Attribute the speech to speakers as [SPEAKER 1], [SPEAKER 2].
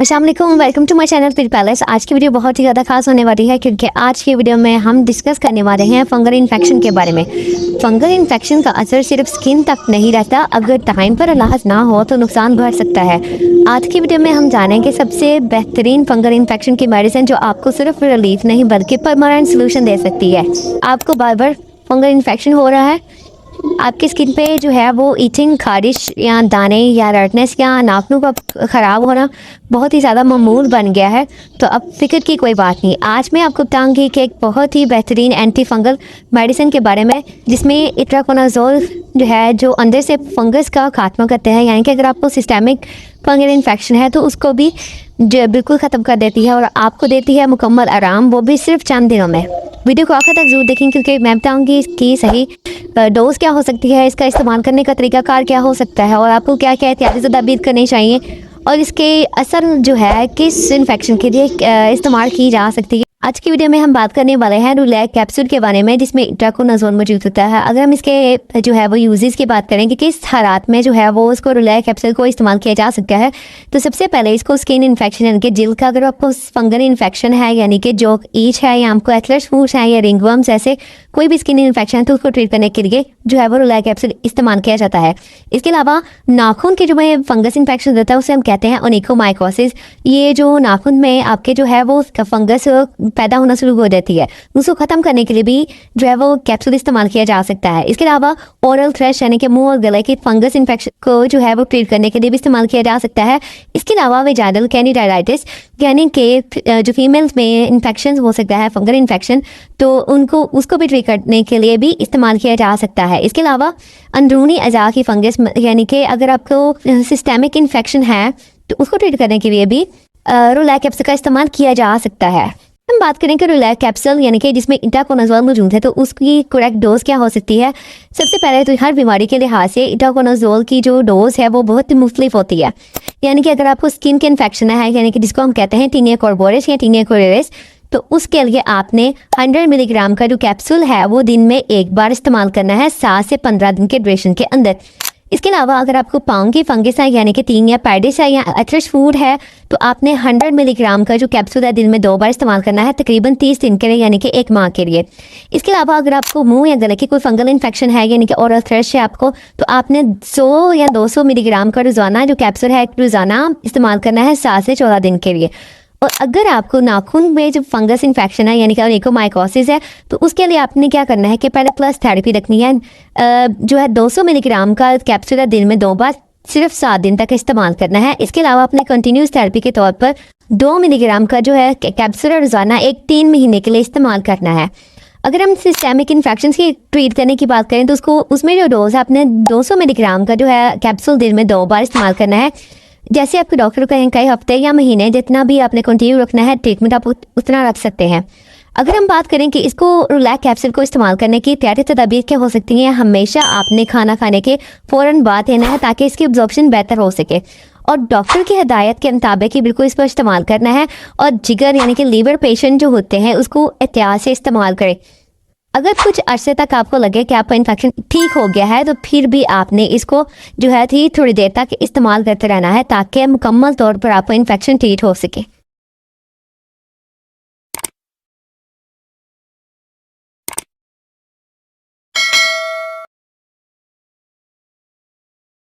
[SPEAKER 1] अस्सलाम वालेकुम, welcome to my channel Pit Palace. आज की वीडियो बहुत ही ज़्यादा खास होने वाली है क्योंकि आज की वीडियो में हम डिस्कस करने वाले हैं फंगल इन्फेक्शन के बारे में। फंगल इन्फेक्शन का असर सिर्फ स्किन तक नहीं रहता, अगर टाइम पर इलाज ना हो तो नुकसान बढ़ सकता है। आज की वीडियो में हम जानेंगे सबसे बेहतरीन फंगल इन्फेक्शन की मेडिसिन जो आपको सिर्फ रिलीफ नहीं बल्कि परमानेंट सोल्यूशन दे सकती है। आपको बार बार फंगल इन्फेक्शन हो रहा है, आपकी स्किन पे जो है वो ईचिंग, खारिश या दाने या रेडनेस या नाखूनों का ख़राब होना बहुत ही ज़्यादा मामूल बन गया है, तो अब फिक्र की कोई बात नहीं। आज मैं आपको बताऊंगी कि एक बहुत ही बेहतरीन एंटी फंगल मेडिसिन के बारे में जिसमें इट्राकोनाज़ोल जो है जो अंदर से फंगस का खात्मा करते हैं, यानी कि अगर आपको सिस्टेमिक फंगल इन्फेक्शन है तो उसको भी जो बिल्कुल ख़त्म कर देती है और आपको देती है मुकम्मल आराम, वो भी सिर्फ चंद दिनों में। वीडियो को आखिर तक जरूर देखें क्योंकि मैं बताऊंगी इसकी सही डोज क्या हो सकती है, इसका इस्तेमाल करने का तरीकाकार क्या हो सकता है और आपको क्या क्या एहतियाती तदाबीर करनी चाहिए और इसके असर जो है किस इन्फेक्शन के लिए इस्तेमाल की जा सकती है। आज की वीडियो में हम बात करने वाले हैं रुलैक कैप्सूल के बारे में जिसमें इट्राकोनाज़ोल मौजूद होता है। अगर हम इसके जो है वो यूजेस की बात करें कि किस हालात में जो है वो उसको रुलैक कैप्सूल को इस्तेमाल किया जा सकता है, तो सबसे पहले इसको स्किन इन्फेक्शन यानी कि जिल्द का अगर आपको फंगल इन्फेक्शन है यानी कि जो ईच है या आपको एथलस फूड्स है या रिंगवर्म्स ऐसे कोई भी स्किन इन्फेक्शन है तो उसको ट्रीट करने के लिए जो है वो रुलैक कैप्सूल इस्तेमाल किया जाता है। इसके अलावा नाखून के जो में फंगस इन्फेक्शन होता है उसे हम कहते हैं ओनिकोमाइकोसिस। ये जो नाखून में आपके जो है वो फंगस पैदा होना शुरू हो जाती है, उसको ख़त्म करने के लिए भी जो है वो कैप्सूल इस्तेमाल किया जा सकता है। इसके अलावा ओरल थ्रश यानी कि मुंह और गले की फंगस इन्फेक्शन को जो है वो ट्रीट करने के लिए भी इस्तेमाल किया जा सकता है। इसके अलावा वेजाइनल कैंडिडाइटिस यानी कि जो फीमेल्स में इन्फेक्शन हो सकता है फंगल इन्फेक्शन, तो उनको उसको भी ट्रीट करने के लिए भी इस्तेमाल किया जा सकता है। इसके अलावा अंदरूनी अज़ा की फंगस यानी कि अगर आपको सिस्टेमिक इन्फेक्शन है तो उसको ट्रीट करने के लिए भी रुलैक कैप्सूल का इस्तेमाल किया जा सकता है। हम बात करें कि रुलैक कैप्सूल यानी कि जिसमें इट्राकोनाज़ोल मौजूद है तो उसकी करेक्ट डोज क्या हो सकती है। सबसे पहले तो हर बीमारी के लिहाज से इट्राकोनाज़ोल की जो डोज है वो बहुत मुख्तलिफ होती है। यानी कि अगर आपको स्किन के इन्फेक्शन है यानी कि जिसको हम कहते हैं टीनिया कोर्बोरिस या टीनिया कोरेरिस, तो उसके लिए आपने 100 मिलीग्राम का जो कैप्सूल है वो दिन में एक बार इस्तेमाल करना है 7 से 15 दिन के ड्यूरेशन के अंदर। इसके अलावा अगर आपको पाँव की फंगस है यानी कि टीनिया पैडिस है या एथलस फूड है तो आपने 100 मिलीग्राम का जो कैप्सूल है दिन में 2 बार इस्तेमाल करना है तकरीबन 30 दिन के लिए यानी कि 1 माह के लिए। इसके अलावा अगर आपको मुंह या गले की कोई फंगल इन्फेक्शन है यानी कि ओरल थ्रश है आपको, तो आपने 100 या 200 मिलीग्राम का रोज़ाना जो कैप्सूल है रोज़ाना इस्तेमाल करना है 7 से 14 दिन के लिए। और अगर आपको नाखून में जो फंगस इन्फेक्शन है यानी कि ओनिकोमाइकोसिस है तो उसके लिए आपने क्या करना है कि पहले प्लस थेरेपी रखनी है। जो है 200 मिलीग्राम का कैप्सूल है दिन में 2 बार सिर्फ 7 दिन तक इस्तेमाल करना है। इसके अलावा अपने कंटिन्यूस थेरेपी के तौर पर 2 मिलीग्राम का जो है कैप्सूल रोज़ाना 3 महीने के लिए इस्तेमाल करना है। अगर हम सिस्टेमिक इन्फेक्शन की ट्रीट करने की बात करें तो उसमें जो डोज है आपने 200 मिलीग्राम का जो है कैप्सूल दिन में 2 बार इस्तेमाल करना है। जैसे आपके डॉक्टर कहें कई हफ्ते या महीने जितना भी आपने कंटिन्यू रखना है ट्रीटमेंट आप उतना रख सकते हैं। अगर हम बात करें कि इसको रुलैक कैप्सूल को इस्तेमाल करने की एहतियाती तदाबीर क्या हो सकती हैं, हमेशा आपने खाना खाने के फ़ौरन बाद लेना है ताकि इसकी एब्जॉर्प्शन बेहतर हो सके और डॉक्टर की हिदायत के मुताबिक ही बिल्कुल इसको इस्तेमाल करना है। और जिगर यानी कि लीवर पेशेंट जो होते हैं उसको एहतियात से इस्तेमाल करें। अगर कुछ अरसे तक आपको लगे कि आपका इन्फेक्शन ठीक हो गया है तो फिर भी आपने इसको जो है थोड़ी देर तक इस्तेमाल करते रहना है ताकि मुकम्मल तौर पर आपका इन्फेक्शन ट्रीट हो सके।